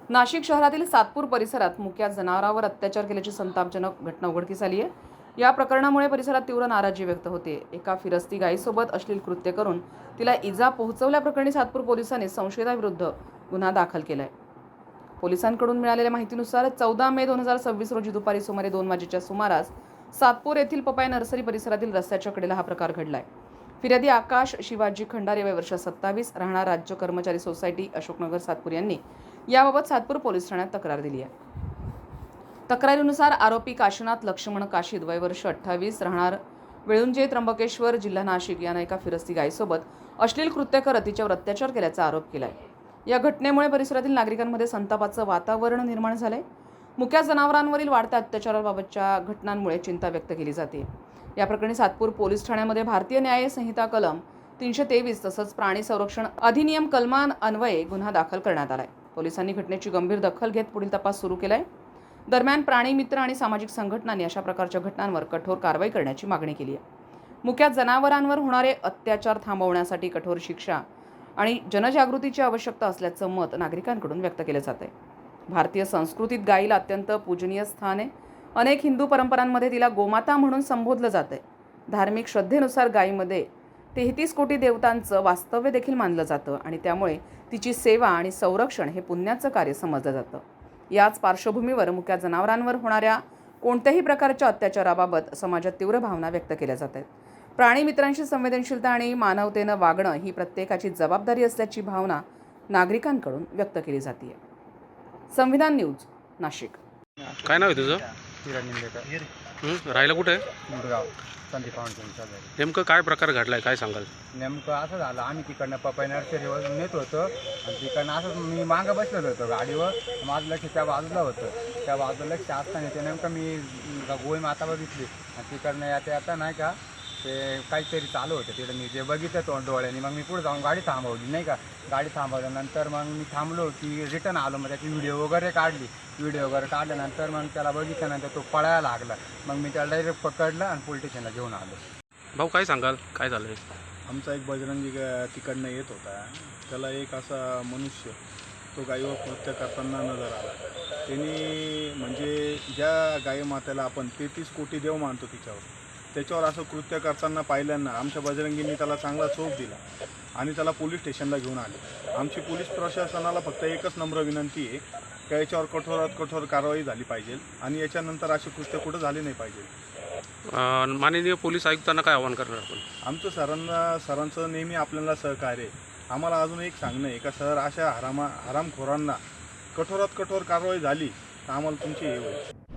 नाशिक शहरातील सातपूर परिसरात मुक्या जनावरांवर अत्याचार केल्याची संतापजनक घटना उघडकीस आली आहे। या प्रकरणामुळे परिसरात तीव्र नाराजी व्यक्त होते। एका फिरस्ती गायीसोबत अश्लील कृत्य करून तिला इजा पोहोचवल्याप्रकरणी सातपूर पोलिसांनी संशयिताविरुद्ध गुन्हा दाखल केलाय। पोलिसांकडून मिळालेल्या माहितीनुसार 14 मे 2026 रोजी दुपारी सुमारे 2 वाजेच्या सुमारास सातपूर येथील पपाया नर्सरी परिसरातील रस्त्याच्या कडेला हा प्रकार घडलाय। फिर्यादी आकाश शिवाजी खंडारे वय वर्ष 27 राहणार राज्य कर्मचारी सोसायटी अशोकनगर सातपूर यांनी याबाबत सातपूर पोलीस ठाण्यात तक्रार दिली आहे। तक्रारीनुसार आरोपी काशीनाथ लक्ष्मण काशीद वय वर्ष 28 राहणार वेळुंजे त्र्यंबकेश्वर जिल्हा नाशिक यानं एका फिरस्ती गायीसोबत अश्लील कृत्य करत तिच्यावर अत्याचार केल्याचा आरोप केलाय। या घटनेमुळे परिसरातील नागरिकांमध्ये संतापाचं वातावरण निर्माण झालंय। मुक्या जनावरांवरील वाढत्या अत्याचाराबाबतच्या घटनांमुळे चिंता व्यक्त केली जाते। या प्रकरणी सातपूर पोलीस ठाण्यामध्ये भारतीय न्याय संहिता कलम 323 तसंच प्राणी संरक्षण अधिनियम कलमान्वये गुन्हा दाखल करण्यात आलाय। पोलिसांनी घटनेची गंभीर दखल घेत पुढील तपास सुरू केलाय। दरम्यान प्राणी मित्र आणि सामाजिक संघटनांनी अशा प्रकारच्या घटनांवर कठोर कारवाई करण्याची मागणी केली आहे। मुक्या जनावरांवर होणारे अत्याचार थांबवण्यासाठी कठोर शिक्षा आणि जनजागृतीची आवश्यकता असल्याचं मत नागरिकांकडून व्यक्त केलं जात आहे। भारतीय संस्कृतीत गायीला अत्यंत पूजनीय स्थान आहे। अनेक हिंदू परंपरांमध्ये तिला गोमाता म्हणून संबोधलं जातंय। धार्मिक श्रद्धेनुसार गायीमध्ये 33 कोटी देवतांचं वास्तव्य देखील मानलं जातं आणि त्यामुळे तिची सेवा आणि संरक्षण हे पुण्याचं कार्य समजलं जातं। याच पार्श्वभूमीवर मुक्या जनावरांवर होणाऱ्या कोणत्याही प्रकारच्या अत्याचाराबाबत समाजात तीव्र भावना व्यक्त केल्या जात आहेत। प्राणी मित्रांशी संवेदनशीलता आणि मानवतेनं वागणं ही प्रत्येकाची जबाबदारी असल्याची भावना नागरिकांकडून व्यक्त केली जाते। संविधान न्यूज नाशिक। काय नाव आहे तुझं? किरण निंदेकर, राहायला कुठे आहे? मुरगाव संदीप फाउंडेशनच्या घरी. नेमकं काय प्रकार घडलाय, काय सांगाल? नेमकं असं झालं, आम्ही तिकडनं पपई नर्सरीवर नेत होतो आणि तिकडनं असं मी मागं बसलेलो होतो गाडीवर. माझं लक्ष त्या बाजूला होतं. त्या बाजूला लक्ष असताना ते नेमकं मी गोई माता बघितली आणि तिकडनं येता नाही का ते काहीतरी चालू होतं तिकडं. मी ते बघितलं डोळ्यांनी. मग मी पुढे जाऊन गाडी थांबवली नाही का. गाडी थांबवल्यानंतर मग मी थांबलो की रिटर्न आलो. मग त्याची व्हिडिओ वगैरे काढल्यानंतर मग त्याला बघितल्यानंतर तो पळायला लागला. मग मी त्याला डायरेक्ट पकडलं आणि पोलीस स्टेशनला घेऊन आलो. भाऊ काय सांगाल, काय झालं? आमचा एक बजरंगी तिकडनं येत होता. त्याला एक असा मनुष्य तो गायीवर कृत्य करताना नजर आला. त्यांनी म्हणजे ज्या गाई मातेला आपण 33 कोटी देव मानतो त्याच्यावर असं कृत्य करताना पाहिल्यांना आमच्या बजरंगींनी त्याला चांगला चोप दिला आणि त्याला पोलीस स्टेशनला घेऊन आले. आमची पोलीस प्रशासनाला फक्त एकच नम्र विनंती आहे की याच्यावर कठोरात कठोर कारवाई झाली पाहिजे आणि याच्यानंतर असे कृत्य कुठं झाले नाही पाहिजे। माननीय पोलीस आयुक्तांना काय आवाहन करणार आपण? आमचं सरांचं नेहमी आपल्याला सहकार्य आहे. आम्हाला अजून एक सांगणं आहे का सर, अशा हरामखोरांना कठोरात कठोर कारवाई झाली तर आम्हाला तुमची हे होईल।